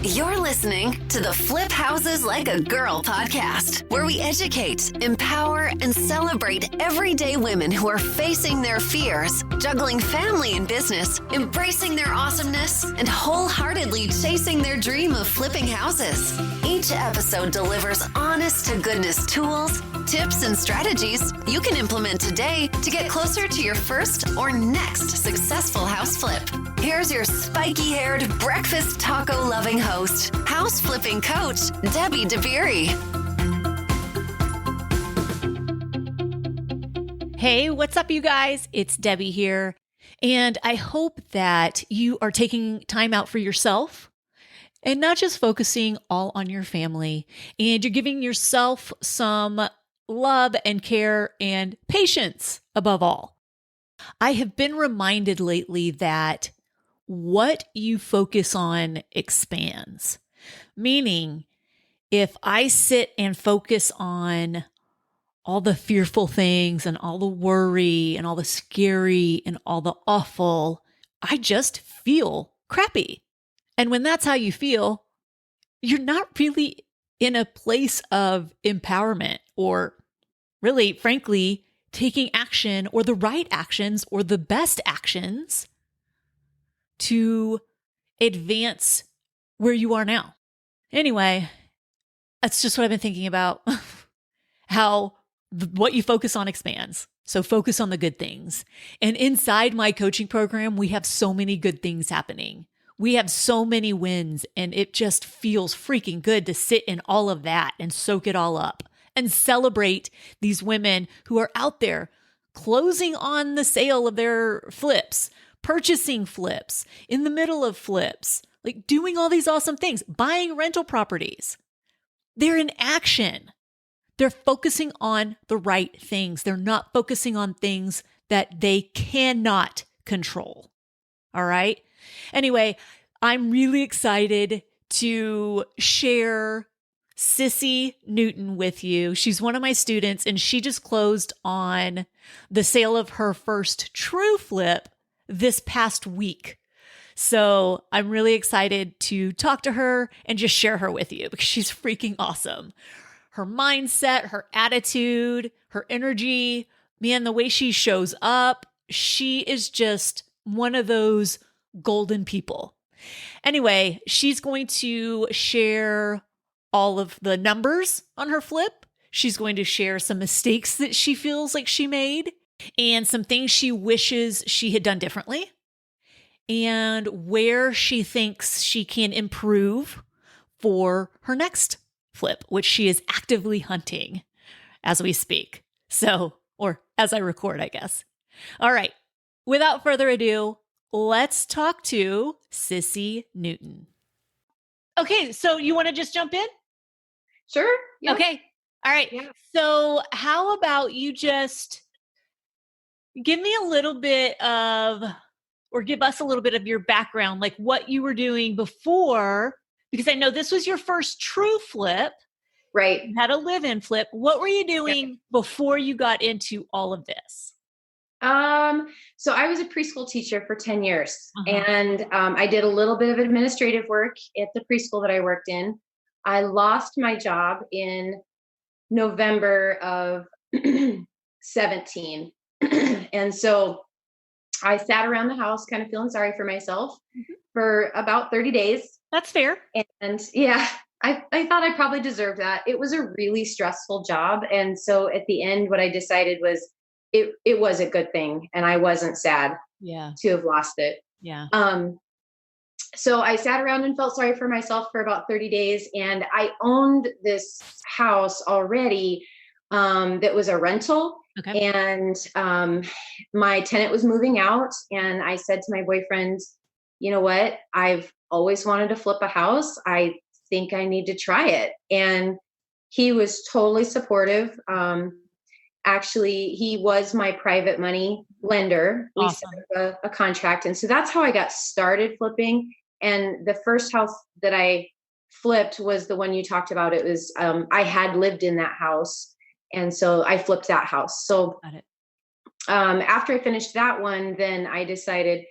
You're listening to the Flip Houses Like a Girl podcast, where we educate, empower, and celebrate everyday women who are facing their fears, juggling family and business, embracing their awesomeness, and wholeheartedly chasing their dream of flipping houses. Each episode delivers honest to goodness tools, tips, and strategies you can implement today to get closer to your first or next successful house flip. Here's your spiky-haired, breakfast taco-loving host, house flipping coach, Debbie DeBerry. Hey, what's up, you guys? It's Debbie here. And I hope that you are taking time out for yourself and not just focusing all on your family. And you're giving yourself some love and care and patience above all. I have been reminded lately that what you focus on expands. Meaning, if I sit and focus on all the fearful things and all the worry and all the scary and all the awful, I just feel crappy. And when that's how you feel, you're not really in a place of empowerment or really, frankly, taking action or the right actions or the best actions to advance where you are now. Anyway, that's just what I've been thinking about, how what you focus on expands. So focus on the good things. And inside my coaching program, we have so many good things happening. We have so many wins, and it just feels freaking good to sit in all of that and soak it all up and celebrate these women who are out there closing on the sale of their flips, purchasing flips, in the middle of flips, like doing all these awesome things, buying rental properties. They're in action. They're focusing on the right things. They're not focusing on things that they cannot control. All right. Anyway, I'm really excited to share Sissy Newton with you. She's one of my students, and she just closed on the sale of her first true flip this past week. So I'm really excited to talk to her and just share her with you because she's freaking awesome. Her mindset, her attitude, her energy, man, the way she shows up, she is just one of those golden people. Anyway, she's going to share all of the numbers on her flip. She's going to share some mistakes that she feels like she made and some things she wishes she had done differently and where she thinks she can improve for her next flip, which she is actively hunting as we speak. So, or as I record, I guess. All right. Without further ado, let's talk to Sissy Newton. Okay. So you want to just jump in? Sure. Yep. Okay. All right. Yeah. So how about you just give me a little bit of, or give us a little bit of your background, like what you were doing before, because I know this was your first true flip. Right. You had a live-in flip. What were you doing before you got into all of this? So I was a preschool teacher for 10 years and I did a little bit of administrative work at the preschool that I worked in. I lost my job in November of 17. And so I sat around the house kind of feeling sorry for myself for about 30 days. That's fair. And yeah, I thought I probably deserved that. It was a really stressful job. And so at the end, what I decided was it was a good thing. And I wasn't sad to have lost it. Yeah. So I sat around and felt sorry for myself for about 30 days. And I owned this house already that was a rental. Okay. And my tenant was moving out. And I said to my boyfriend, you know what? I've always wanted to flip a house. I think I need to try it. And he was totally supportive. Actually, he was my private money lender. Awesome. We set up a contract. And so that's how I got started flipping. And the first house that I flipped was the one you talked about. It was, I had lived in that house. And so I flipped that house. So after I finished that one, then I decided,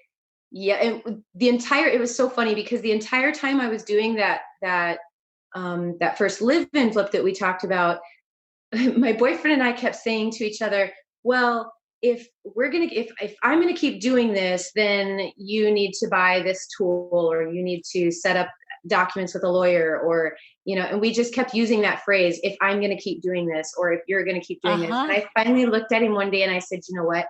Yeah. And it was so funny because the entire time I was doing that first live-in flip that we talked about, my boyfriend and I kept saying to each other, well, if I'm going to keep doing this, then you need to buy this tool, or you need to set up documents with a lawyer, or, and we just kept using that phrase, if I'm going to keep doing this, or if you're going to keep doing this. And I finally looked at him one day and I said, you know what?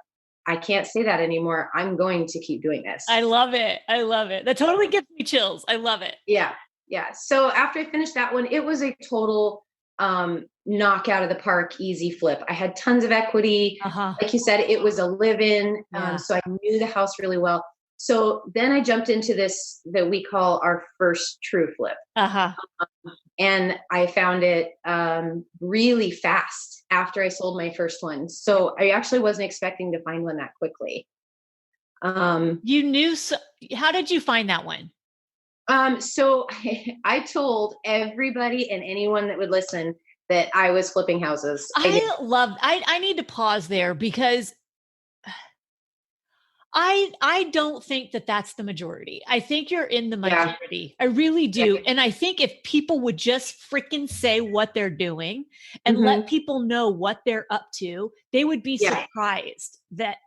I can't say that anymore. I'm going to keep doing this. I love it. I love it. That totally gives me chills. I love it. Yeah. Yeah. So after I finished that one, it was a total knock out of the park, easy flip. I had tons of equity. Like you said, it was a live-in. So I knew the house really well. So then I jumped into this that we call our first true flip. And I found it really fast after I sold my first one. So I actually wasn't expecting to find one that quickly. You knew. How did you find that one? So I told everybody and anyone that would listen that I was flipping houses. I need to pause there because I don't think that that's the majority. I think you're in the minority. I really do. And I think if people would just freaking say what they're doing and let people know what they're up to, they would be surprised that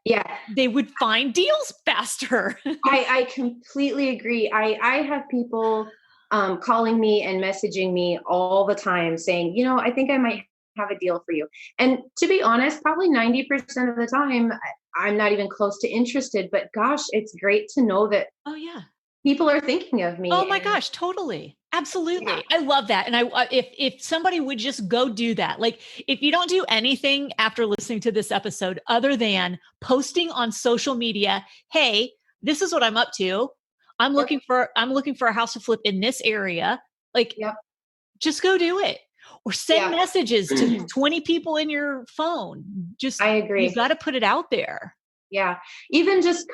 they would find deals faster. I completely agree. I have people calling me and messaging me all the time saying, I think I might have a deal for you. And to be honest, probably 90% of the time, I'm not even close to interested, but gosh, it's great to know that people are thinking of me. Oh my gosh, totally. Absolutely. Yeah. I love that. And if somebody would just go do that, like if you don't do anything after listening to this episode, other than posting on social media, hey, this is what I'm up to. I'm looking for a house to flip in this area. Like, just go do it. Or send messages to 20 people in your phone. I agree. You've got to put it out there. Yeah. Even just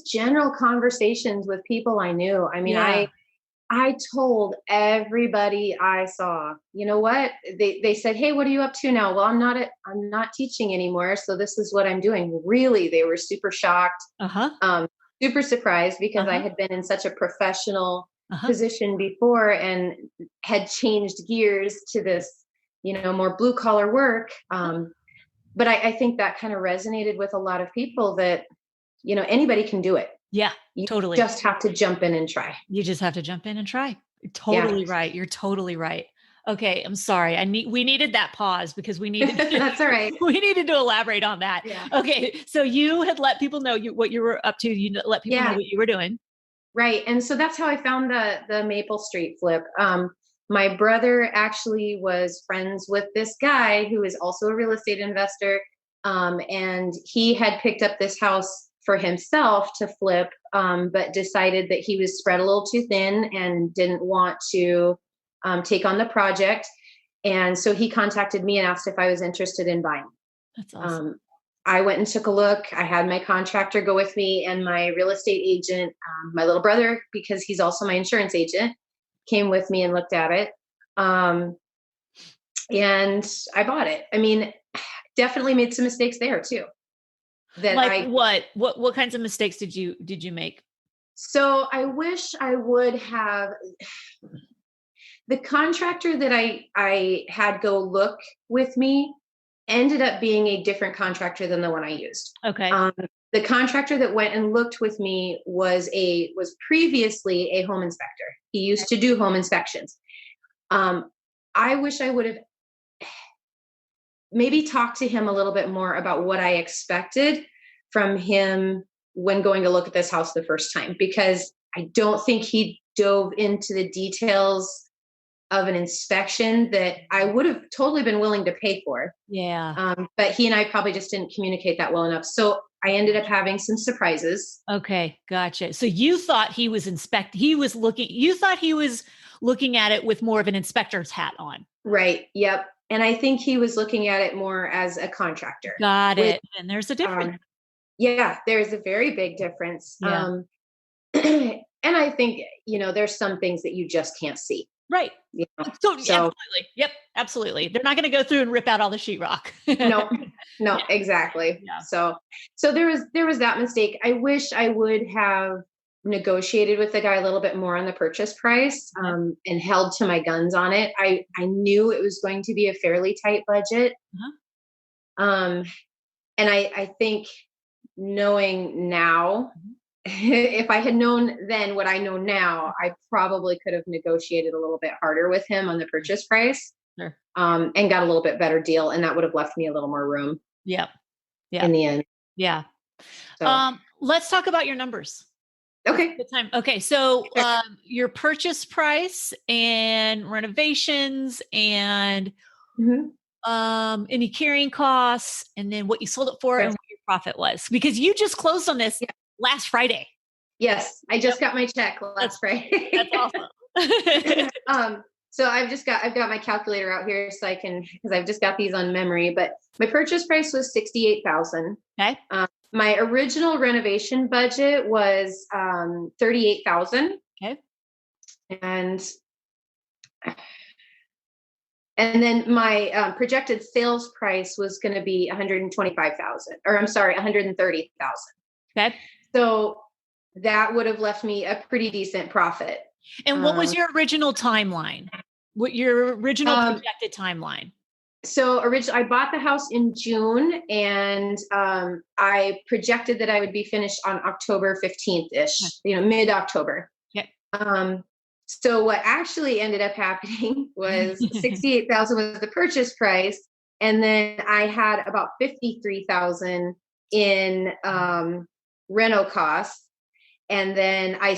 general conversations with people I knew. I mean, I told everybody I saw, you know what? They said, hey, what are you up to now? Well, I'm not teaching anymore. So this is what I'm doing. Really, they were super shocked, super surprised because I had been in such a professional position before and had changed gears to this, more blue collar work. But I think that kind of resonated with a lot of people that, anybody can do it. Yeah, totally. You just have to jump in and try. You just have to jump in and try. You're totally right. You're totally right. Okay. I'm sorry. We needed that pause because we needed that's all right. We needed to elaborate on that. Yeah. Okay. So you had let people know what you were up to. You let people know what you were doing. Right. And so that's how I found the Maple Street flip. My brother actually was friends with this guy who is also a real estate investor. And he had picked up this house for himself to flip, but decided that he was spread a little too thin and didn't want to take on the project. And so he contacted me and asked if I was interested in buying. That's awesome. I went and took a look. I had my contractor go with me and my real estate agent, my little brother, because he's also my insurance agent, came with me and looked at it. And I bought it. I mean, definitely made some mistakes there too. What kinds of mistakes did you make? So I wish I would have the contractor that I had go look with me ended up being a different contractor than the one I used. Okay. The contractor that went and looked with me was previously a home inspector. He used to do home inspections. I wish I would have maybe talked to him a little bit more about what I expected from him when going to look at this house the first time, because I don't think he dove into the details of an inspection that I would have totally been willing to pay for. Yeah. But he and I probably just didn't communicate that well enough. So I ended up having some surprises. Okay. Gotcha. So you thought he was looking at it with more of an inspector's hat on. Right. Yep. And I think he was looking at it more as a contractor. Got it. And there's a difference. There's a very big difference. Yeah. And I think, there's some things that you just can't see. Right. So absolutely. Yep. Absolutely. They're not going to go through and rip out all the sheetrock. No, exactly. Yeah. So there was that mistake. I wish I would have negotiated with the guy a little bit more on the purchase price, and held to my guns on it. I knew it was going to be a fairly tight budget. And I think knowing now, if I had known then what I know now, I probably could have negotiated a little bit harder with him on the purchase price. Sure. And got a little bit better deal. And that would have left me a little more room. Yeah. In the end. Yeah. So. Let's talk about your numbers. Okay. Good time. Okay. So, your purchase price and renovations and, any carrying costs, and then what you sold it for and what your profit was, because you just closed on this last Friday. Yes. I just got my check last Friday. That's awesome. So I've got my calculator out here so I can, because I've just got these on memory, but my purchase price was $68,000. Okay. My original renovation budget was $38,000. Okay. And then my projected sales price was going to be $125,000, or I'm sorry, $130,000. Okay. So that would have left me a pretty decent profit. And what was your original timeline? What your original projected timeline? So I bought the house in June, and I projected that I would be finished on October 15th-ish, mid-October. Okay. So what actually ended up happening was $68,000 was the purchase price, and then I had about $53,000 in reno costs. And then I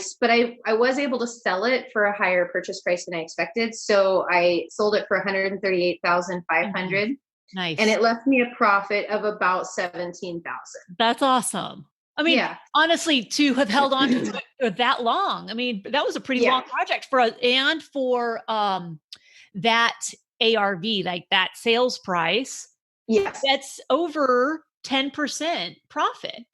was able to sell it for a higher purchase price than I expected. So I sold it for $138,500. Nice. And it left me a profit of about $17,000. That's awesome. I mean, honestly, to have held on to it for that long, I mean, that was a pretty long project for us, and for that ARV, like that sales price. Yes. That's over 10% profit.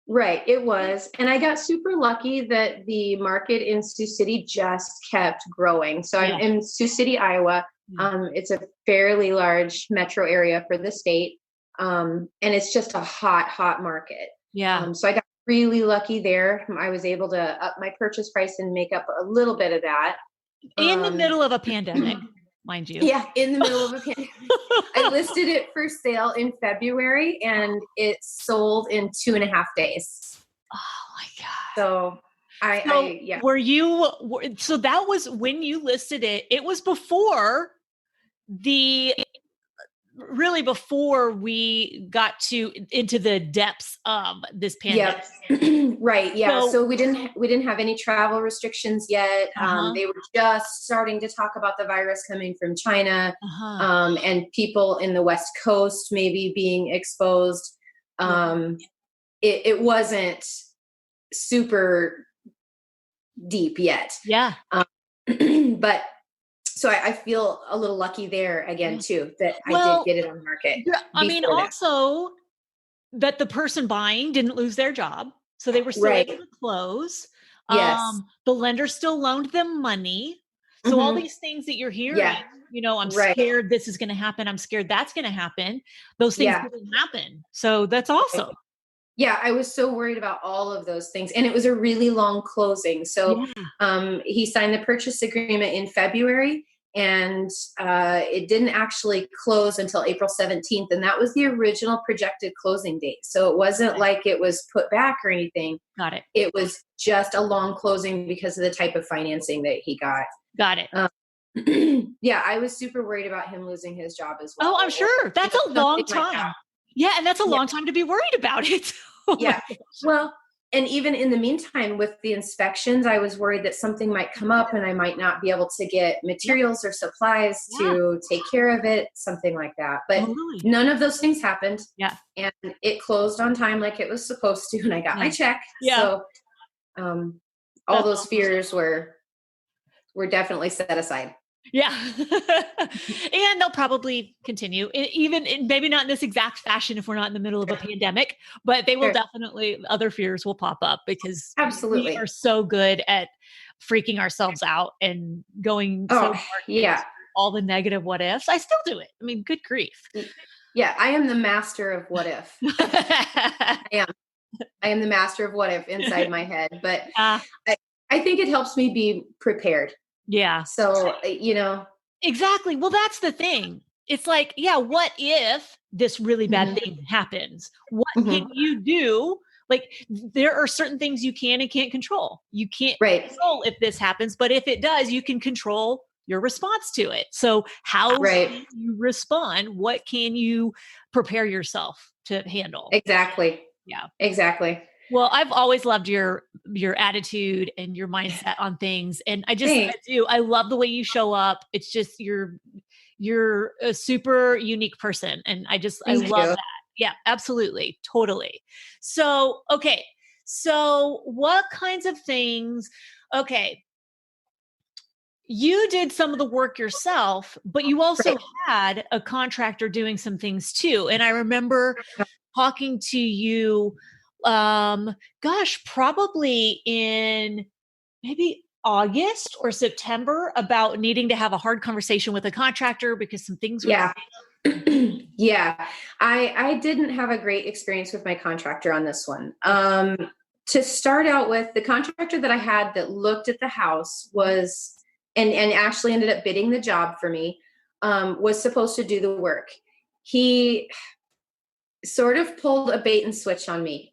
Right. It was. And I got super lucky that the market in Sioux City just kept growing. So I'm in Sioux City, Iowa. It's a fairly large metro area for the state. And it's just a hot market. Yeah. So I got really lucky there. I was able to up my purchase price and make up a little bit of that. In the middle of a pandemic, mind you. Yeah, in the middle of a pandemic. I listed it for sale in February, and it sold in 2.5 days. Oh my God. So so that was when you listed it. It was before before we got into the depths of this pandemic. Yep. Right. Yeah. So we didn't have any travel restrictions yet. They were just starting to talk about the virus coming from China, and people in the West Coast maybe being exposed. It wasn't super deep yet. Yeah. But so I feel a little lucky there again too, that I did get it on the market. I mean, also that the person buying didn't lose their job. So they were still able to close. Yes. The lender still loaned them money. So all these things that you're hearing, I'm scared this is going to happen. I'm scared that's going to happen. Those things didn't happen. So that's awesome. Yeah, I was so worried about all of those things. And it was a really long closing. So he signed the purchase agreement in February, and it didn't actually close until April 17th. And that was the original projected closing date. So it wasn't like it was put back or anything. Got it. It was just a long closing because of the type of financing that he got. Got it. Yeah, I was super worried about him losing his job as well. Oh, I'm sure. That's a long time. Yeah, and that's a long time to be worried about it. Yeah. Well, and even in the meantime, with the inspections, I was worried that something might come up and I might not be able to get materials or supplies to take care of it, something like that. But none of those things happened. Yeah. And it closed on time like it was supposed to, and I got my check. Yeah. So all those fears were definitely set aside. Yeah. And they'll probably continue, even maybe not in this exact fashion if we're not in the middle of a pandemic, but they will definitely, other fears will pop up because we are so good at freaking ourselves out and going all the negative what ifs. I still do it. I mean, good grief. Yeah. I am the master of what if. I am. I am the master of what if inside my head, but Uh, I think it helps me be prepared. yeah. So, Exactly. Well, that's the thing. It's like, yeah, what if this really bad Mhm. thing happens? What can Mhm. you do? Like, there are certain things you can and can't control. You can't Right. control if this happens, but if it does, you can control your response to it. So, how Right. can you respond? What can you prepare yourself to handle? Exactly. Yeah. Exactly. Well, I've always loved your attitude and your mindset on things, and I Thanks. do. I love the way you show up. It's just you're a super unique person, and I Thank love you. that. Yeah, absolutely. Totally. So, okay. So, what kinds of things okay, you did some of the work yourself, but you also Right. had a contractor doing some things too. And I remember talking to you, gosh, probably in maybe August or September about needing to have a hard conversation with a contractor because some things were. Yeah. Yeah. I didn't have a great experience with my contractor on this one. To start out with, the contractor that I had that looked at the house was and actually ended up bidding the job for me, was supposed to do the work. He sort of pulled a bait and switch on me.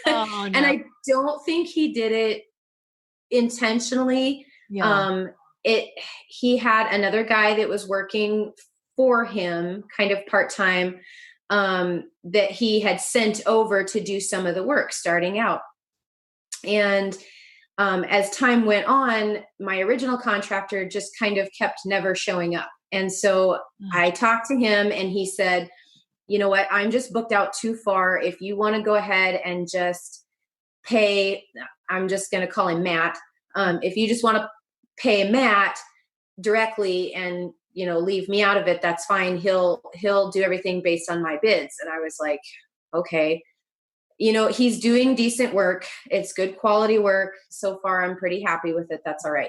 Oh And no. I don't think he did it intentionally. Yeah. Um, it he had another guy that was working for him, kind of part time, that he had sent over to do some of the work starting out. And as time went on, my original contractor just kind of kept never showing up. And so Mm. I talked to him, and he said, "You know what? I'm just booked out too far. If you want to go ahead and just pay, I'm just going to call him Matt. If you just want to pay Matt directly and leave me out of it, that's fine. He'll do everything based on my bids." And I was like, okay. He's doing decent work. It's good quality work so far. I'm pretty happy with it. That's all right.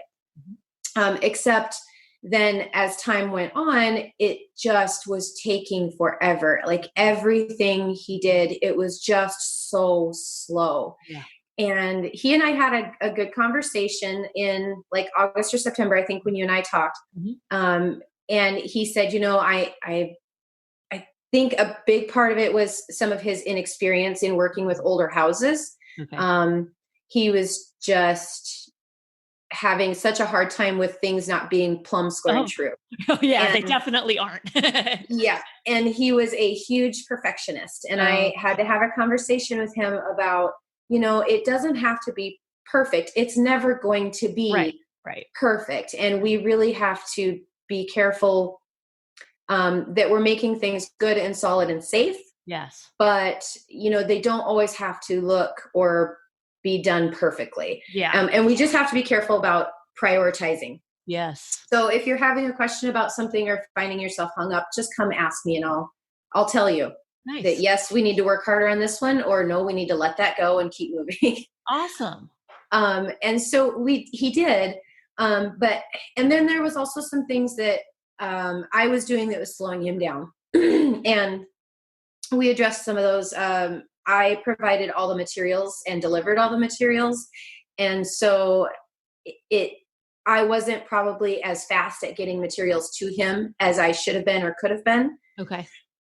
Except then as time went on, it just was taking forever. Like everything he did, it was just so slow. Yeah. And he and I had a good conversation in like August or September, I think, when you and I talked. Mhm. And he said, I think a big part of it was some of his inexperience in working with older houses. Okay. He was just having such a hard time with things not being plumb, square, and Oh, true. oh yeah, they And definitely aren't. yeah, and he was a huge perfectionist. And Oh, I had to have a conversation with him about, it doesn't have to be perfect. It's never going to right, be right. perfect. And we really have to be careful that we're making things good and solid and safe. Yes. But, they don't always have to look or be done perfectly. Yeah. And we just have to be careful about prioritizing. Yes. So if you're having a question about something or finding yourself hung up, just come ask me, and I'll tell you that Nice. yes, we need to work harder on this one, or no, we need to let that go and keep moving. Awesome. And so he did. And then there was also some things that I was doing that was slowing him down. And we addressed some of those. I provided all the materials and delivered all the materials. And so I wasn't probably as fast at getting materials to him as I should have been or could have been. Okay.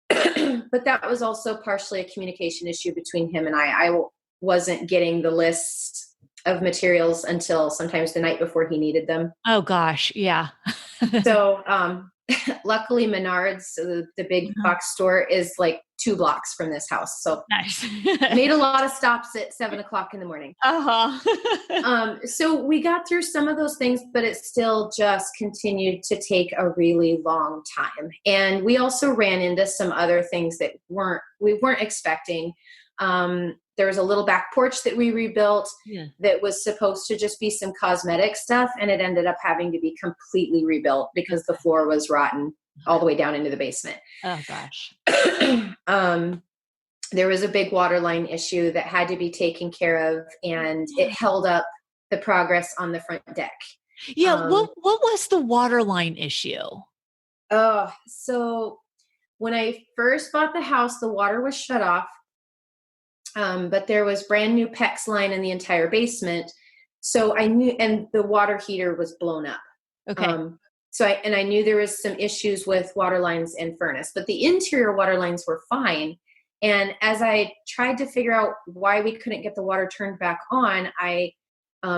But that was also partially a communication issue between him and I. I wasn't getting the lists of materials until sometimes the night before he needed them. Oh gosh, yeah. So luckily Menards, the big Mhm. box store, is like 2 blocks from this house. So Nice. made a lot of stops at 7:00 in the morning. Uh-huh. So we got through some of those things, but it still just continued to take a really long time. And we also ran into some other things that we weren't expecting. There was a little back porch that we rebuilt Yeah. that was supposed to just be some cosmetic stuff, and it ended up having to be completely rebuilt because the floor was rotten all the way down into the basement. Oh gosh. There was a big water line issue that had to be taken care of, and it held up the progress on the front deck. Yeah, Um, what was the water line issue? so when I first bought the house, the water was shut off. But there was brand new PEX line in the entire basement. So I knew, and the water heater was blown up. Okay. So I knew there was some issues with water lines and furnace, but the interior water lines were fine. And as I tried to figure out why we couldn't get the water turned back on,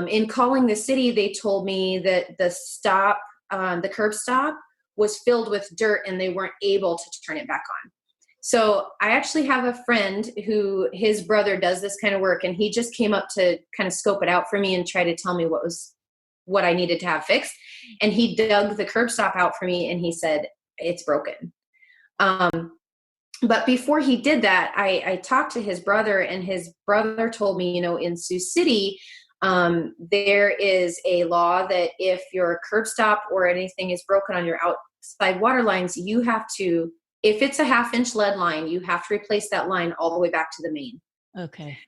in calling the city, they told me that the curb stop was filled with dirt and they weren't able to turn it back on. So I actually have a friend who his brother does this kind of work, and he just came up to kind of scope it out for me and try to tell me what I needed to have fixed. And he dug the curb stop out for me and he said, it's broken. But before he did that, I talked to his brother, and his brother told me, in Sioux City, there is a law that if your curb stop or anything is broken on your outside water lines, you have to, if it's a 1/2-inch lead line, you have to replace that line all the way back to the main. Okay.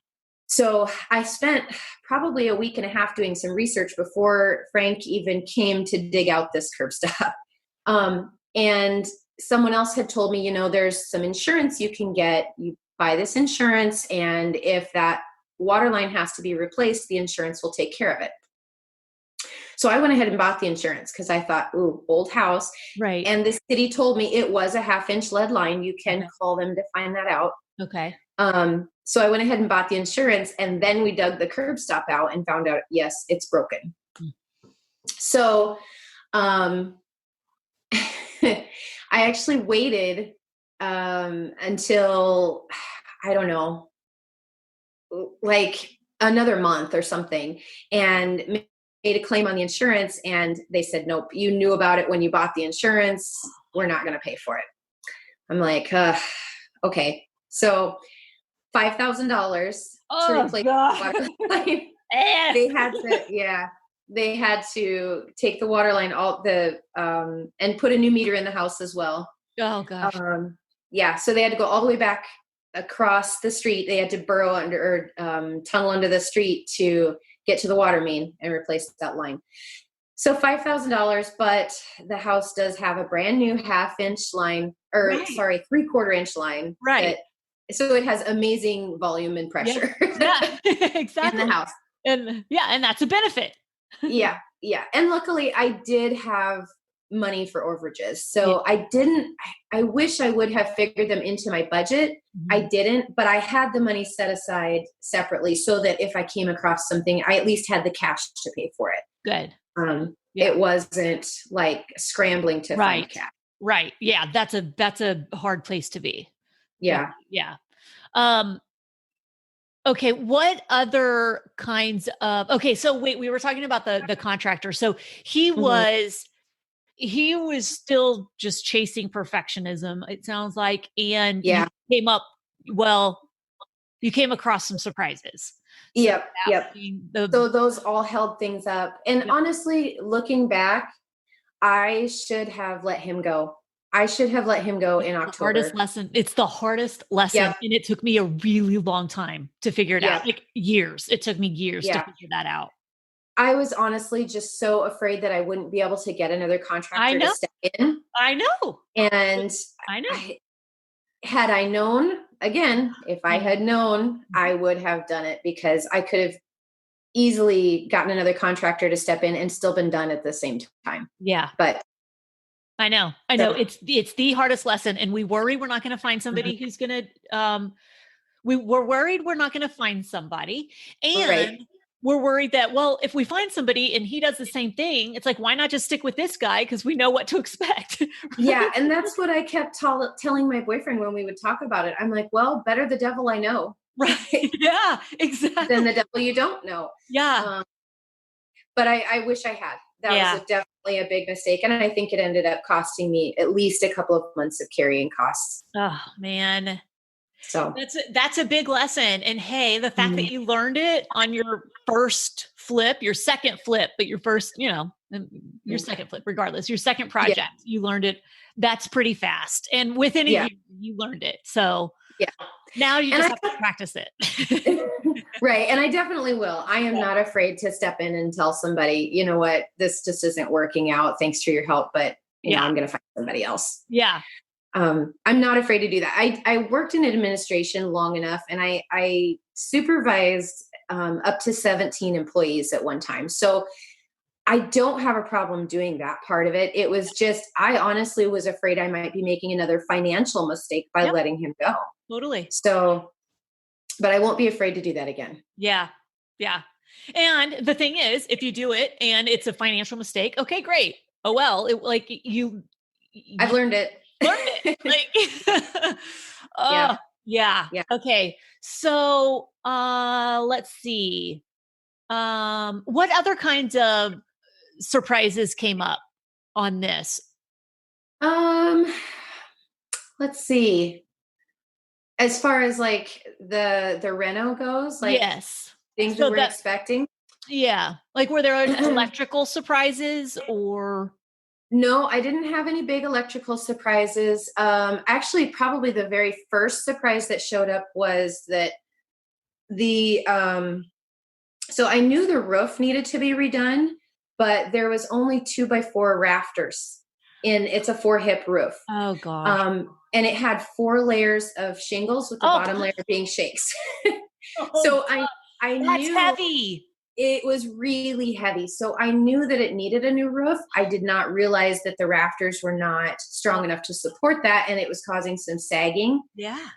So I spent probably a week and a half doing some research before Frank even came to dig out this curb stop. And someone else had told me, there's some insurance you can get. You buy this insurance, and if that water line has to be replaced, the insurance will take care of it. So I went ahead and bought the insurance because I thought, ooh, old house. Right. And the city told me it was a 1/2-inch lead line. You can call them to find that out. Okay. So I went ahead and bought the insurance, and then we dug the curb stop out and found out, yes, it's broken. So, I actually waited, until, I don't know, like another month or something, and made a claim on the insurance, and they said, nope, you knew about it when you bought the insurance. We're not going to pay for it. I'm like, okay. So $5,000 to replace the water line. They had to take the water line and put a new meter in the house as well. Oh gosh. So they had to go all the way back across the street. They had to burrow under or tunnel under the street to get to the water main and replace that line. So $5,000, but the house does have a brand new 1/2-inch line, or right. 3/4-inch line. Right. So it has amazing volume and pressure. Yeah, exactly. In the house. And that's a benefit. Yeah. And luckily I did have money for overages. So I wish I would have figured them into my budget. Mm-hmm. I didn't, but I had the money set aside separately so that if I came across something, I at least had the cash to pay for it. Good. It wasn't like scrambling to find cash. Right. Yeah. That's a hard place to be. Yeah. Yeah. Okay. What other kinds of, so wait, we were talking about the contractor. So he was still just chasing perfectionism, it sounds like. And you came across some surprises. Yep. So those all held things up. And honestly, looking back, I should have let him go. I should have let him go in October. Hardest lesson. It's the hardest lesson. Yep. And it took me a really long time to figure it out. Like years. It took me years to figure that out. I was honestly just so afraid that I wouldn't be able to get another contractor to step in. I know. And I know. Had I known, again, if I had known, I would have done it, because I could have easily gotten another contractor to step in and still been done at the same time. Yeah. But I know. It's the hardest lesson. And we worry we're not going to find somebody who's going to, we're worried we're not going to find somebody. And we're worried that, well, if we find somebody and he does the same thing, it's like, why not just stick with this guy? Because we know what to expect. Yeah. And that's what I kept telling my boyfriend when we would talk about it. I'm like, well, better the devil I know. Right. Yeah, exactly. Than the devil you don't know. Yeah. But I wish I had. That was definitely a big mistake. And I think it ended up costing me at least a couple of months of carrying costs. Oh, man. So that's a big lesson. And hey, the fact that you learned it on your first flip, your second flip, but your first, your second flip, regardless, your second project, you learned it. That's pretty fast. And within a year, you learned it. So now you just have to practice it. Right. And I definitely will. I am not afraid to step in and tell somebody, you know what, this just isn't working out. Thanks for your help, but I'm going to find somebody else. Yeah. I'm not afraid to do that. I worked in administration long enough, and I supervised up to 17 employees at one time. So I don't have a problem doing that part of it. It was just, I honestly was afraid I might be making another financial mistake by Yep. letting him go. Totally. So, but I won't be afraid to do that again. Yeah. Yeah. And the thing is, if you do it and it's a financial mistake, okay, great. Oh, well, I've learned it. learned it. Like, Yeah. yeah. Yeah. Okay. So, let's see. What other kinds of surprises came up on this? Let's see. As far as like the reno goes, like Yes. things So we weren't expecting. yeah. Like, were there electrical surprises or? No, I didn't have any big electrical surprises. Actually, probably the very first surprise that showed up was that so I knew the roof needed to be redone, but there was only 2x4 rafters it's a 4-hip roof. Oh gosh. And it had 4 layers of shingles with the bottom layer being shakes. So I That's knew heavy. it was really heavy. So I knew that it needed a new roof. I did not realize that the rafters were not strong enough to support that, and it was causing some sagging. Yeah.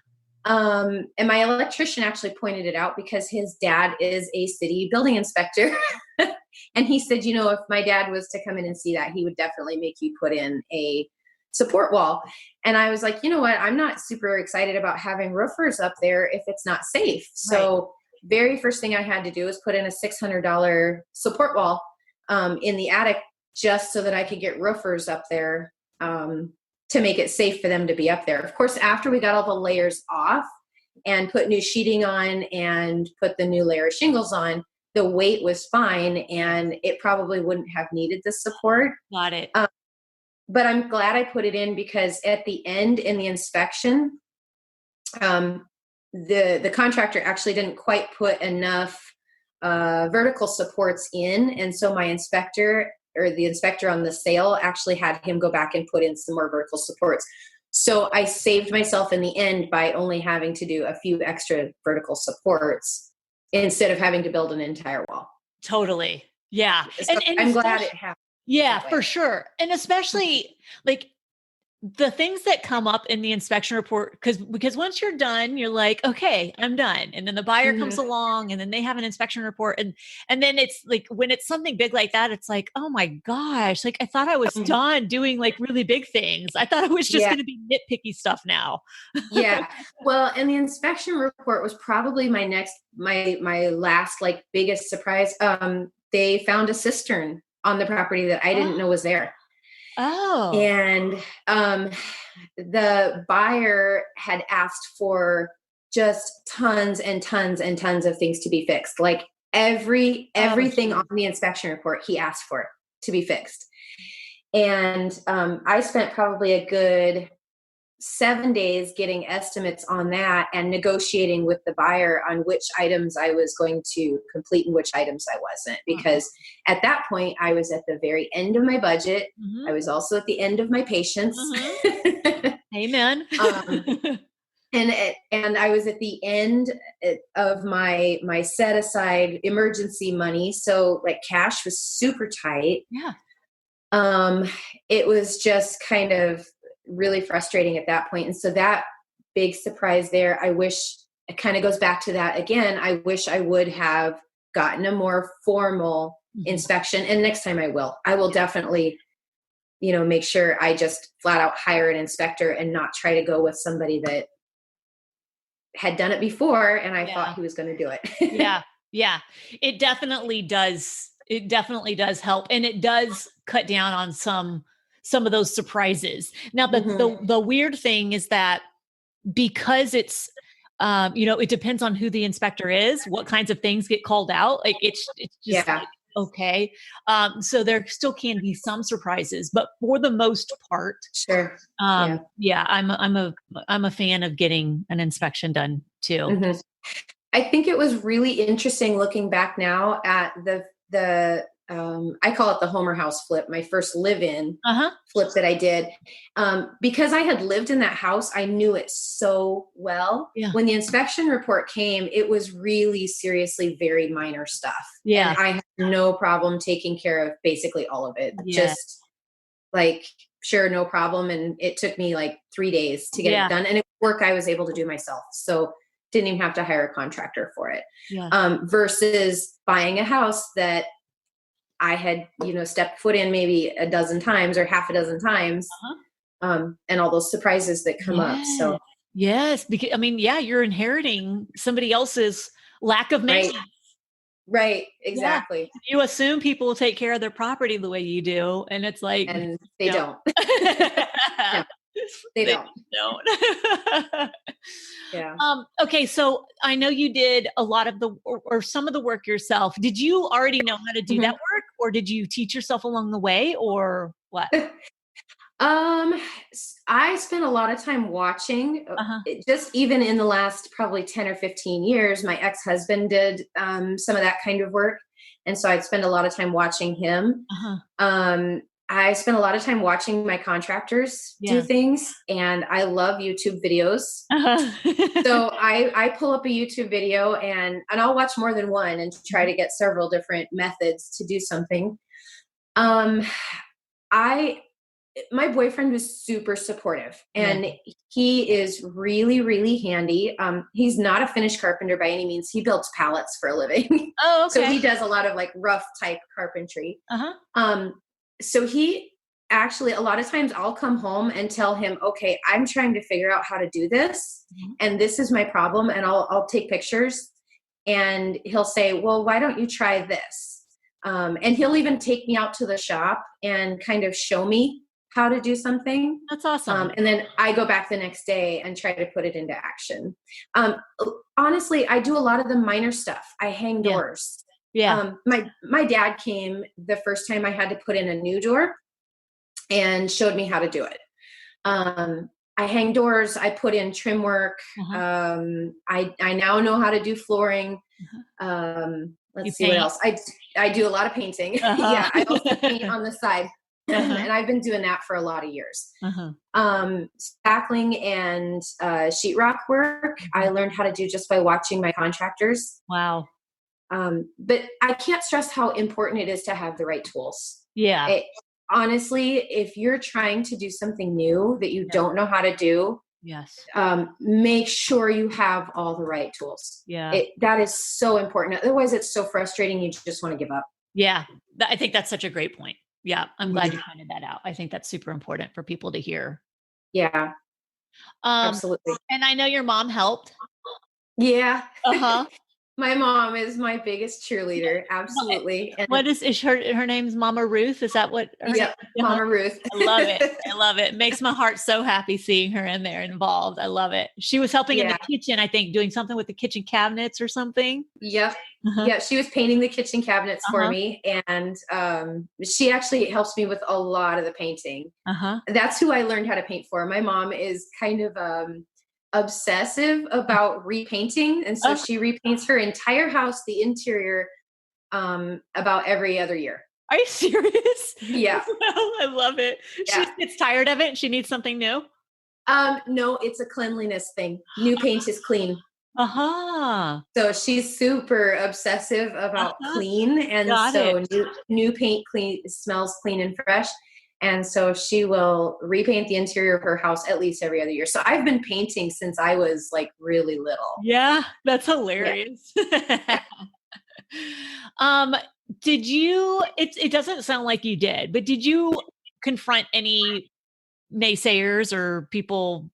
And my electrician actually pointed it out because his dad is a city building inspector. And he said, if my dad was to come in and see that, he would definitely make you put in a support wall. And I was like, you know what? I'm not super excited about having roofers up there if it's not safe. So very first thing I had to do was put in a $600 support wall in the attic just so that I could get roofers up there to make it safe for them to be up there. Of course, after we got all the layers off and put new sheeting on and put the new layer of shingles on, the weight was fine and it probably wouldn't have needed the support. Got it. But I'm glad I put it in because at the end in the inspection, the contractor actually didn't quite put enough vertical supports in. And so my inspector on the sale actually had him go back and put in some more vertical supports. So I saved myself in the end by only having to do a few extra vertical supports instead of having to build an entire wall. Totally. Yeah. So and I'm glad it happened. Yeah, for sure. And especially like the things that come up in the inspection report, because once you're done, you're like, okay, I'm done. And then the buyer comes along and then they have an inspection report. And then it's like, when it's something big like that, it's like, oh my gosh, like I thought I was done doing like really big things. I thought it was just going to be nitpicky stuff now. Yeah. Well, and the inspection report was probably my last like biggest surprise. They found a cistern on the property that I didn't know was there. Oh. And the buyer had asked for just tons and tons and tons of things to be fixed. Like everything on the inspection report, he asked for to be fixed. And I spent probably a good 7 days getting estimates on that and negotiating with the buyer on which items I was going to complete and which items I wasn't. Because at that point, I was at the very end of my budget. I was also at the end of my patience. Amen. And I was at the end of my set aside emergency money. So like cash was super tight. Yeah. It was just kind of really frustrating at that point. And so that big surprise there, I wish it kind of goes back to that again. I wish I would have gotten a more formal inspection. And next time I will definitely, make sure I just flat out hire an inspector and not try to go with somebody that had done it before. And I thought he was going to do it. Yeah. It definitely does. It definitely does help. And it does cut down on some of those surprises. Now, the weird thing is that because it's, it depends on who the inspector is, what kinds of things get called out. Like it's just like, okay. So there still can be some surprises, but for the most part, sure. I'm a fan of getting an inspection done too. I think it was really interesting looking back now at the I call it the Homer House flip, my first live-in Uh-huh. flip that I did. Because I had lived in that house, I knew it so well. Yeah. When the inspection report came, it was really seriously very minor stuff. Yeah. And I had no problem taking care of basically all of it. Yeah. Just like, sure, no problem. And it took me like 3 days to get it done. And it was work I was able to do myself. So didn't even have to hire a contractor for it. Yeah. Versus buying a house that I had, stepped foot in maybe a dozen times or half a dozen times, and all those surprises that come up. So yes, because you're inheriting somebody else's lack of maintenance. Right. Exactly. Yeah. You assume people will take care of their property the way you do, and it's like, and they don't. No, they don't. Yeah. Okay. So I know you did a lot of or some of the work yourself. Did you already know how to do that work, or did you teach yourself along the way, or what? I spent a lot of time watching, just even in the last probably 10 or 15 years. My ex-husband did some of that kind of work. And so I'd spend a lot of time watching him. I spent a lot of time watching my contractors do things, and I love YouTube videos. So I pull up a YouTube video and I'll watch more than one and try to get several different methods to do something. My boyfriend was super supportive, and he is really, really handy. He's not a finished carpenter by any means. He builds pallets for a living. Oh, okay. So he does a lot of like rough type carpentry. So he actually, a lot of times I'll come home and tell him, okay, I'm trying to figure out how to do this. And this is my problem. And I'll take pictures, and he'll say, well, why don't you try this? And he'll even take me out to the shop and kind of show me how to do something. That's awesome. And then I go back the next day and try to put it into action. Honestly, I do a lot of the minor stuff. I hang doors. My dad came the first time I had to put in a new door and showed me how to do it. I hang doors. I put in trim work. I now know how to do flooring. Let's see what else. I do a lot of painting. I also paint on the side. And I've been doing that for a lot of years. Spackling and sheetrock work, I learned how to do just by watching my contractors. Wow. But I can't stress how important it is to have the right tools. Yeah. Honestly, if you're trying to do something new that you don't know how to do, make sure you have all the right tools. That is so important. Otherwise, it's so frustrating. You just want to give up. Yeah. I think that's such a great point. Yeah. I'm glad you pointed that out. I think that's super important for people to hear. Yeah. Absolutely. And I know your mom helped. Yeah. My mom is my biggest cheerleader. Absolutely. And what is her name's Mama Ruth? Is that what? Mama Ruth. I love it. I love it. It makes my heart so happy seeing her in there involved. I love it. She was helping in the kitchen, I think, doing something with the kitchen cabinets or something. Yep. Yeah. She was painting the kitchen cabinets for me. And she actually helps me with a lot of the painting. That's who I learned how to paint for. My mom is kind of obsessive about repainting, and so she repaints her entire house, the interior, about every other year. Are you serious? Yeah. I love it. She gets tired of it and she needs something new. No, it's a cleanliness thing. New paint is clean. So she's super obsessive about clean, and new paint smells clean and fresh. And so she will repaint the interior of her house at least every other year. So I've been painting since I was like really little. Yeah, that's hilarious. Did you, it doesn't sound like you did, but did you confront any naysayers or people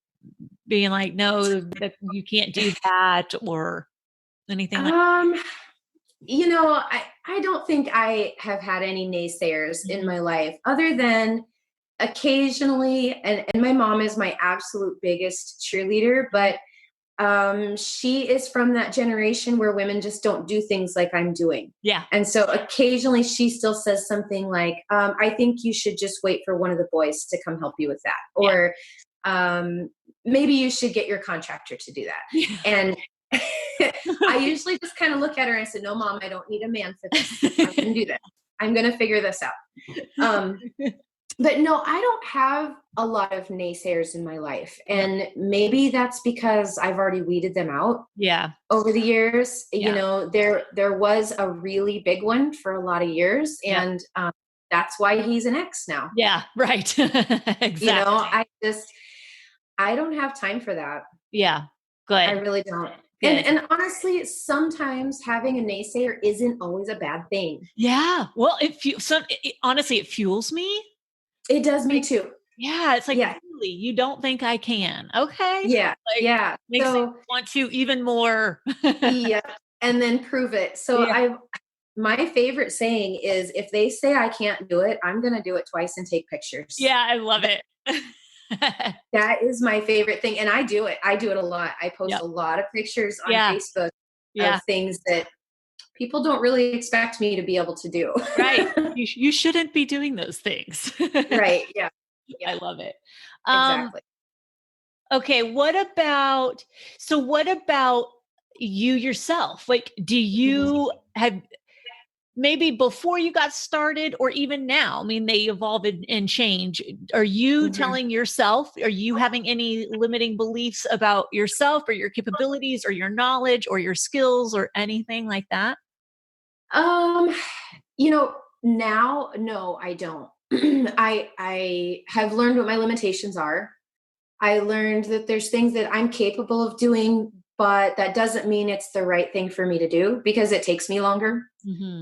being like, no, that you can't do that, or anything like that? I don't think I have had any naysayers in my life, other than occasionally, and my mom is my absolute biggest cheerleader, but she is from that generation where women just don't do things like I'm doing. Yeah. And so occasionally she still says something like, I think you should just wait for one of the boys to come help you with that. Or maybe you should get your contractor to do that. And I usually just kind of look at her and I said, no, Mom, I don't need a man for this. I can do that. I'm going to figure this out. But no, I don't have a lot of naysayers in my life. And maybe that's because I've already weeded them out over the years. You know, there was a really big one for a lot of years. And that's why he's an ex now. Yeah, right. Exactly. You know, I don't have time for that. Yeah, good. I really don't. And honestly, sometimes having a naysayer isn't always a bad thing. Yeah. Well, honestly, it fuels me. It does me too. Yeah. It's like, really, you don't think I can. Okay. Yeah. Like, makes me want to even more. Yeah. And then prove it. So my favorite saying is, if they say I can't do it, I'm going to do it twice and take pictures. Yeah. I love it. That is my favorite thing. And I do it. I do it a lot. I post a lot of pictures on Facebook of things that people don't really expect me to be able to do. Right. You shouldn't be doing those things. Right. Yeah. I love it. Exactly. Okay. What about you yourself? Like, do you have, maybe before you got started or even now, I mean, they evolve and change. Are you telling yourself, are you having any limiting beliefs about yourself or your capabilities or your knowledge or your skills or anything like that? You know, now, no, I don't. I have learned what my limitations are. I learned that there's things that I'm capable of doing, but that doesn't mean it's the right thing for me to do because it takes me longer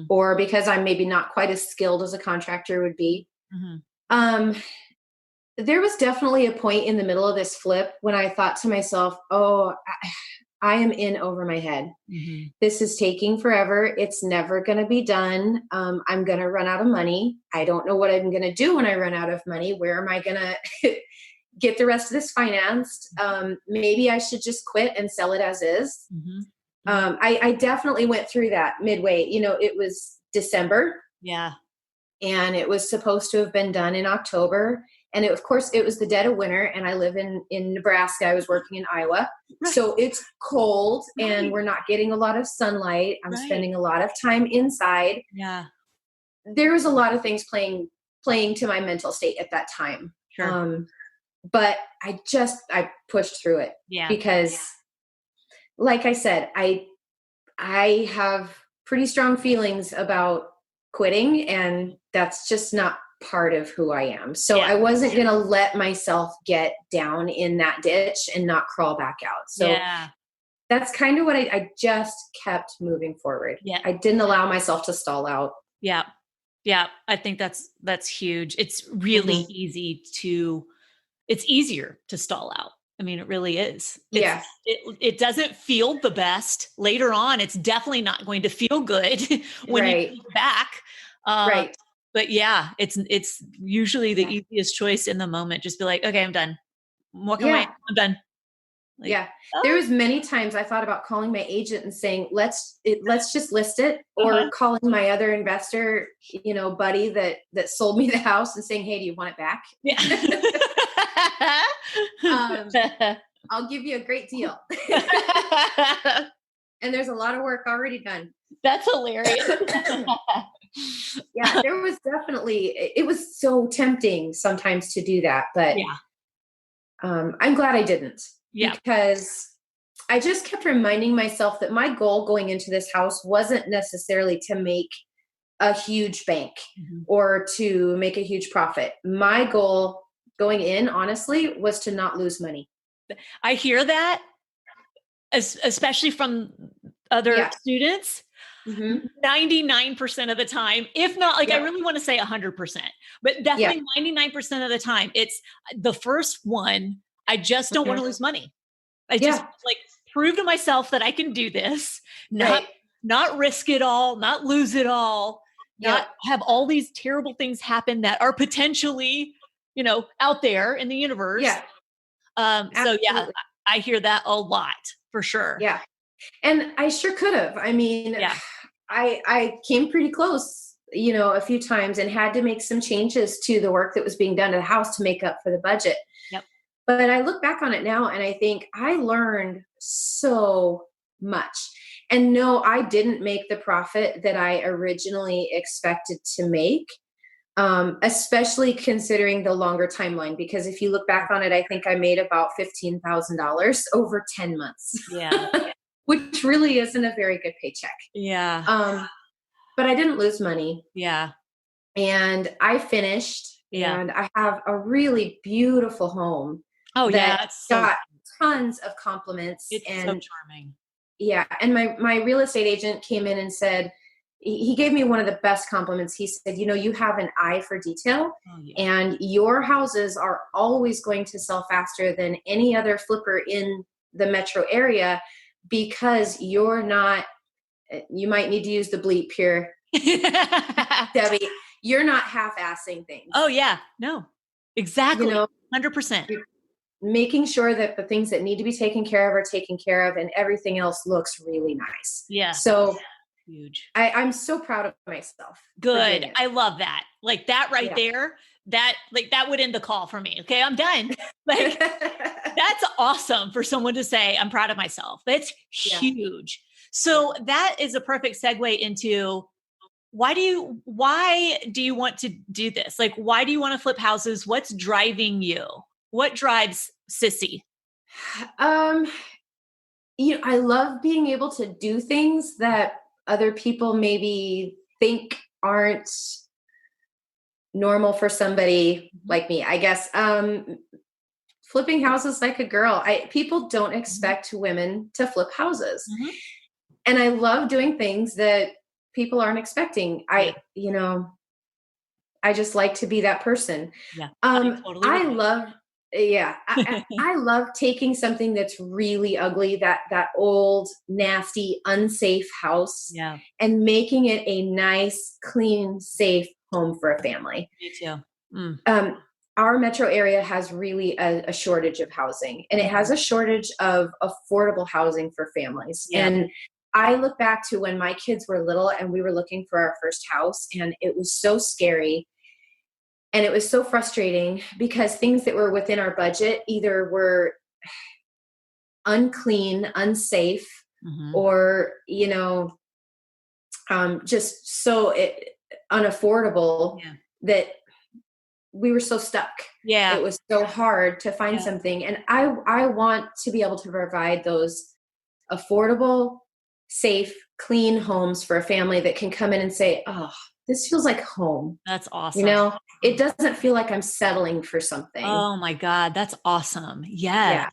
or because I'm maybe not quite as skilled as a contractor would be. There was definitely a point in the middle of this flip when I thought to myself, oh, I am in over my head. This is taking forever. It's never going to be done. I'm going to run out of money. I don't know what I'm going to do when I run out of money. Where am I going to get the rest of this financed? Maybe I should just quit and sell it as is. I definitely went through that midway. You know, it was December. Yeah. And it was supposed to have been done in October. And of course, it was the dead of winter, and I live in Nebraska. I was working in Iowa. So it's cold, and we're not getting a lot of sunlight. I'm spending a lot of time inside. Yeah. There was a lot of things playing to my mental state at that time. Sure. But I pushed through it. Yeah. Because, like I said, I have pretty strong feelings about quitting, and that's just not part of who I am. So I wasn't going to let myself get down in that ditch and not crawl back out. So that's kind of what I just kept moving forward. Yeah. I didn't allow myself to stall out. Yeah. Yeah. I think that's huge. It's really it's easier to stall out. I mean, it really is. It doesn't feel the best later on. It's definitely not going to feel good when you look back. Right. But yeah, it's usually the easiest choice in the moment. Just be like, okay, I'm done. I'm walking away. I'm done. Like, there was many times I thought about calling my agent and saying, let's just list it, or calling my other investor, buddy that sold me the house and saying, hey, do you want it back? Yeah. I'll give you a great deal. And there's a lot of work already done. That's hilarious. Yeah, there was definitely, it was so tempting sometimes to do that, but I'm glad I didn't. Because I just kept reminding myself that my goal going into this house wasn't necessarily to make a huge bank or to make a huge profit. My goal going in, honestly, was to not lose money. I hear that, especially from other students. 99% of the time, if not, I really want to say 100%, but definitely 99% of the time, it's the first one. I just don't want to lose money. I just prove to myself that I can do this, not risk it all, not lose it all, not have all these terrible things happen that are potentially, out there in the universe. So I hear that a lot for sure. Yeah. And I sure could have. I mean, I came pretty close, a few times and had to make some changes to the work that was being done to the house to make up for the budget. But I look back on it now and I think I learned so much. And no, I didn't make the profit that I originally expected to make. Especially considering the longer timeline, because if you look back on it, I think I made about $15,000 over 10 months, Yeah. which really isn't a very good paycheck. Yeah. But I didn't lose money, Yeah. and I finished, Yeah. and I have a really beautiful home. Oh yeah. That That's so, got tons of compliments. it's so And charming. yeah. And my real estate agent came in and said, he gave me one of the best compliments. He said, you have an eye for detail, Oh, yeah. and your houses are always going to sell faster than any other flipper in the metro area, because you're not, you might need to use the bleep here, Debbie, you're not half-assing things. Oh yeah. No, exactly. 100%. Making sure that the things that need to be taken care of are taken care of, and everything else looks really nice. Yeah. So huge. I'm so proud of myself. Good. I love that. Like that right Yeah. there, that would end the call for me. Okay. I'm done. Like that's awesome for someone to say, I'm proud of myself. That's huge. So that is a perfect segue into why do you want to do this? Like, why do you want to flip houses? What's driving you? What drives Sissy? I love being able to do things that other people maybe think aren't normal for somebody like me, I guess. Flipping houses like a girl. People don't expect women to flip houses. Mm-hmm. And I love doing things that people aren't expecting. I just like to be that person. Yeah. I love I love taking something that's really ugly, that old, nasty, unsafe house, and making it a nice, clean, safe home for a family. Me too. Our metro area has really a shortage of housing, and it has a shortage of affordable housing for families. Yeah. And I look back to when my kids were little and we were looking for our first house, and it was so scary. And it was so frustrating because things that were within our budget either were unclean, unsafe, or, just so unaffordable that we were so stuck. Yeah. It was so hard to find something. And I want to be able to provide those affordable, safe, clean homes for a family that can come in and say, oh, this feels like home. That's awesome. It doesn't feel like I'm settling for something. Oh my God. That's awesome. Yeah.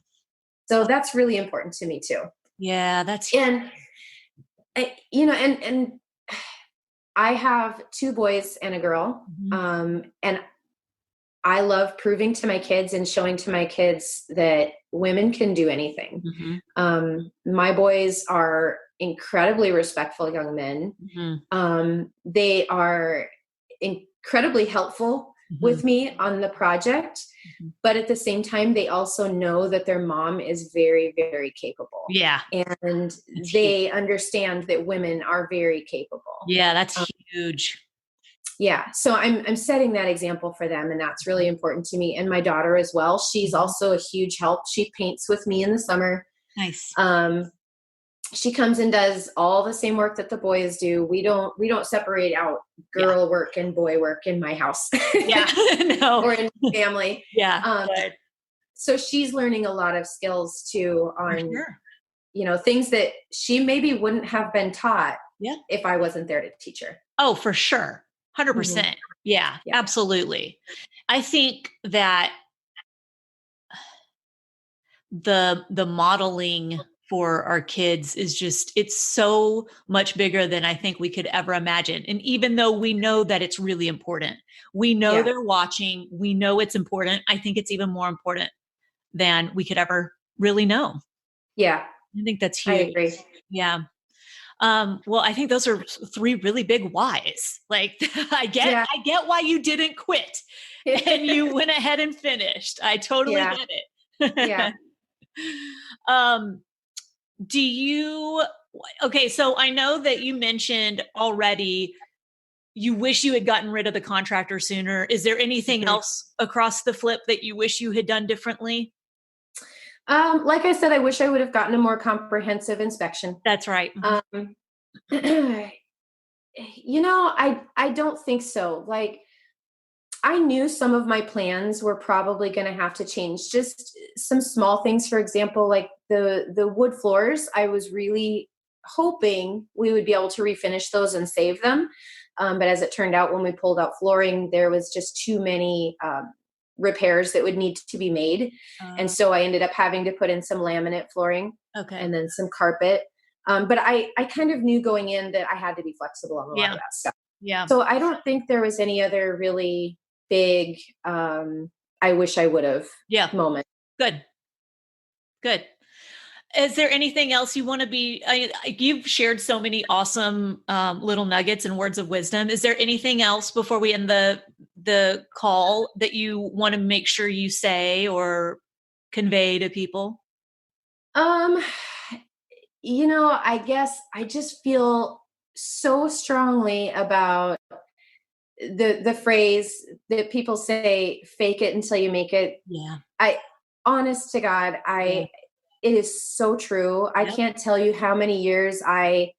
So that's really important to me too. Yeah. That's, and I have 2 boys and a girl. And I love proving to my kids and showing to my kids that women can do anything. My boys are incredibly respectful young men. They are incredibly helpful with me on the project, but at the same time, they also know that their mom is very, very capable. Yeah. And that's they understand that women are very capable. Yeah, that's huge. Yeah. So I'm setting that example for them, and that's really important to me. And my daughter as well. She's also a huge help. She paints with me in the summer. Nice. She comes and does all the same work that the boys do. We don't separate out girl work and boy work in my house. No. Or in family. So she's learning a lot of skills too on, things that she maybe wouldn't have been taught if I wasn't there to teach her. Oh, for sure. 100%. Yeah, absolutely. I think that the modeling for our kids is it's so much bigger than I think we could ever imagine. And even though we know that it's really important, we know they're watching, we know it's important. I think it's even more important than we could ever really know. Yeah. I think that's huge. I agree. Yeah. Well, I think those are 3 really big whys. Like I get why you didn't quit and you went ahead and finished. I totally get it. Okay. So I know that you mentioned already, you wish you had gotten rid of the contractor sooner. Is there anything else across the flip that you wish you had done differently? Like I said, I wish I would have gotten a more comprehensive inspection. That's right. Um, I don't think so. Like, I knew some of my plans were probably going to have to change. Just some small things, for example, like the wood floors. I was really hoping we would be able to refinish those and save them. But as it turned out, when we pulled out flooring, there was just too many repairs that would need to be made. And so I ended up having to put in some laminate flooring and then some carpet. But I kind of knew going in that I had to be flexible on a lot of that stuff. Yeah. So I don't think there was any other really big, I wish I would have moment. Good. Is there anything else you want to you've shared so many awesome little nuggets and words of wisdom. Is there anything else before we end the call that you want to make sure you say or convey to people? I guess I just feel so strongly about the phrase that people say, fake it until you make it. Yeah. Honest to God, it is so true. I can't tell you how many years I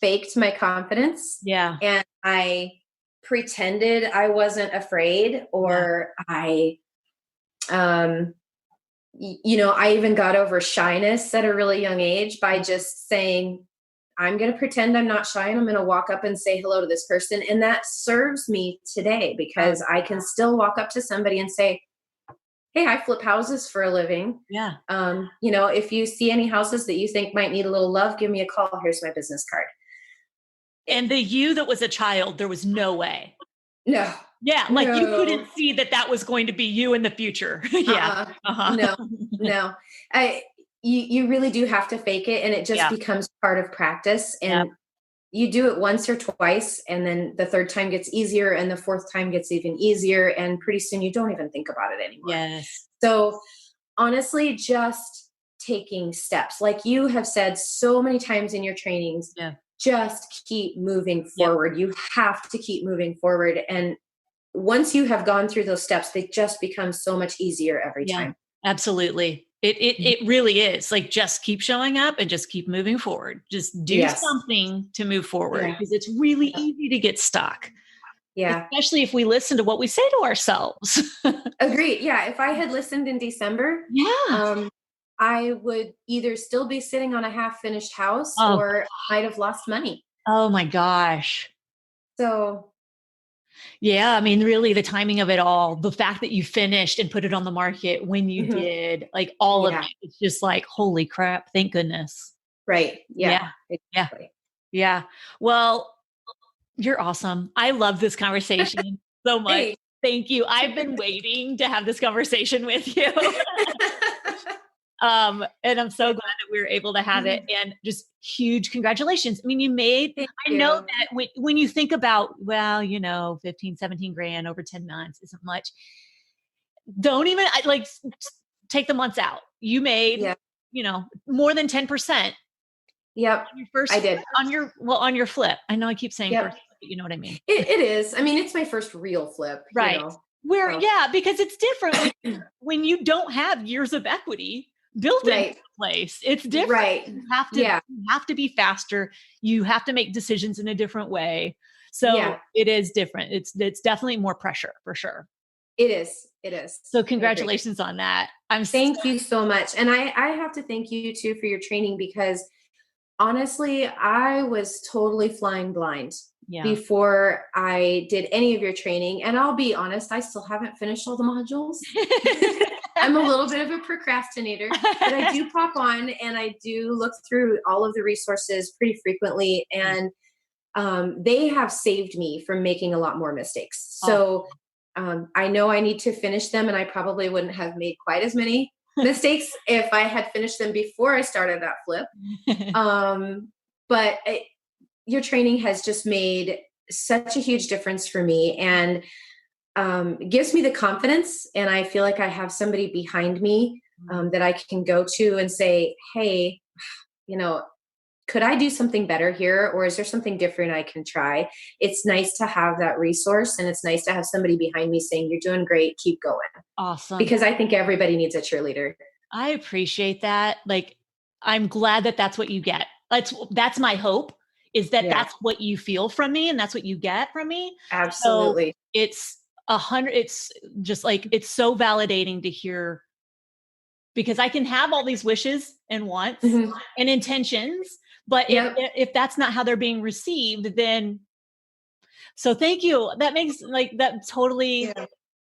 faked my confidence. Yeah. And I pretended I wasn't afraid, or I even got over shyness at a really young age by just saying, I'm going to pretend I'm not shy and I'm going to walk up and say hello to this person. And that serves me today because I can still walk up to somebody and say, hey, I flip houses for a living. Yeah. If you see any houses that you think might need a little love, give me a call. Here's my business card. And the you that was a child, there was no way. No. Yeah. Like you couldn't see that was going to be you in the future. Yeah. No. You really do have to fake it, and it just becomes part of practice. And you do it once or twice, and then the third time gets easier, and the fourth time gets even easier. And pretty soon you don't even think about it anymore. Yes. So honestly, just taking steps, like you have said so many times in your trainings, just keep moving forward. You have to keep moving forward. And once you have gone through those steps, they just become so much easier every time. Absolutely. It really is like, just keep showing up and just keep moving forward. Just do something to move forward, because it's really easy to get stuck. Yeah. Especially if we listen to what we say to ourselves. Agreed. Yeah. If I had listened in December, I would either still be sitting on a half finished house or might have lost money. Oh my gosh. So yeah, I mean, really the timing of it all, the fact that you finished and put it on the market when you did, like all of it, it's just like, holy crap, thank goodness. Right. Yeah. Exactly. Yeah. Well, you're awesome. I love this conversation so much. Hey. Thank you. I've been waiting to have this conversation with you. And I'm so glad that we were able to have it, and just huge congratulations. I mean, I know that when you think about, 15, 17 grand over 10 months isn't much. Don't even take the months out. You made, more than 10%. Yep. On your first, I did. On your flip. I know I keep saying first, but you know what I mean? It is. I mean, it's my first real flip. Right. Because it's different when you don't have years of equity built into place. It's different. Right. You have to be faster. You have to make decisions in a different way. So it is different. It's definitely more pressure for sure. It is. So congratulations on that. Thank you so much. And I have to thank you too for your training, because honestly, I was totally flying blind before I did any of your training. And I'll be honest, I still haven't finished all the modules. I'm a little bit of a procrastinator, but I do pop on and I do look through all of the resources pretty frequently. And they have saved me from making a lot more mistakes. So I know I need to finish them, and I probably wouldn't have made quite as many mistakes if I had finished them before I started that flip. But your training has just made such a huge difference for me, and gives me the confidence. And I feel like I have somebody behind me that I can go to and say, hey, could I do something better here? Or is there something different I can try? It's nice to have that resource, and it's nice to have somebody behind me saying, you're doing great, keep going. Awesome. Because I think everybody needs a cheerleader. I appreciate that. Like, I'm glad that that's what you get. That's my hope, is that Yeah. that's what you feel from me and that's what you get from me. So Absolutely. it's just like, it's so validating to hear, because I can have all these wishes and wants Mhm. and intentions, but Yep. if that's not how they're being received, then so thank you. That makes Yeah.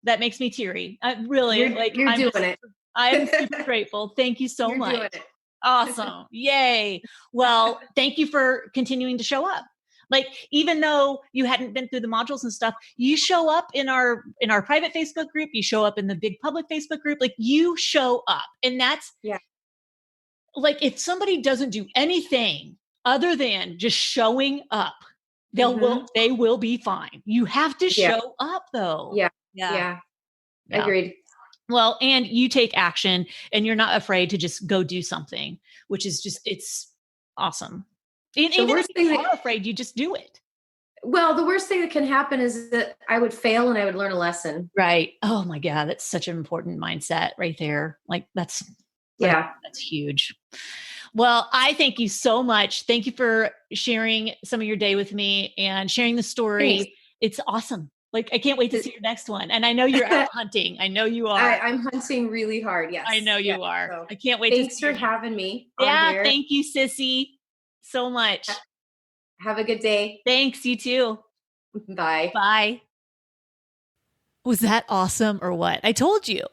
that makes me teary. I really You're doing it. I'm super grateful. Thank you so You're much. doing it. Awesome. Yay. Well, thank you for continuing to show up. Like, even though you hadn't been through the modules and stuff, you show up in our private Facebook group, you show up in the big public Facebook group, like you show up. And that's Yeah. like, if somebody doesn't do anything other than just showing up, Mhm. they will be fine. You have to Yeah. show up though. Yeah. Yeah. Yeah. Yeah. Agreed. Well, and you take action and you're not afraid to just go do something, which is just, it's awesome. And The even if worst thing you that are afraid, you just do it. Well, the worst thing that can happen is that I would fail and I would learn a lesson. Right. Oh my God. That's such an important mindset right there. Like, Yeah. that's huge. Well, I thank you so much. Thank you for sharing some of your day with me and sharing the story. Thanks. It's awesome. Like, I can't wait to see your next one. And I know you're out hunting. I know you are. I'm hunting really hard. Yes. I know Yeah. you are. So I can't wait to thanks see for your next. having me on Yeah. here. Thank you, Sissy, so much. Have a good day. Thanks. You too. Bye. Bye. Was that awesome or what? I told you.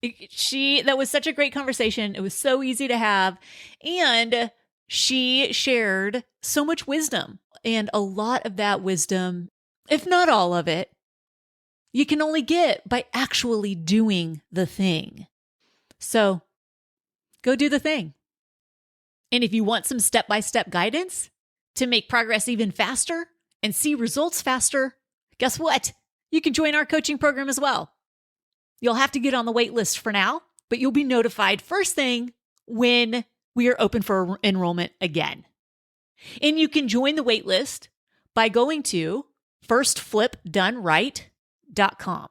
That was such a great conversation. It was so easy to have. And she shared so much wisdom. And a lot of that wisdom, if not all of it, you can only get by actually doing the thing. So go do the thing. And if you want some step-by-step guidance to make progress even faster and see results faster, guess what? You can join our coaching program as well. You'll have to get on the wait list for now, but you'll be notified first thing when we are open for enrollment again. And you can join the wait list by going to firstflipdoneright.com.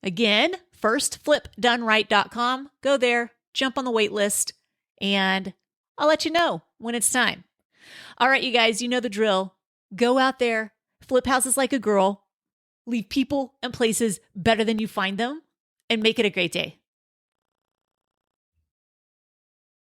Again, firstflipdoneright.com. Go there, jump on the wait list, and I'll let you know when it's time. All right, you guys, you know the drill. Go out there, flip houses like a girl, leave people and places better than you find them, and make it a great day.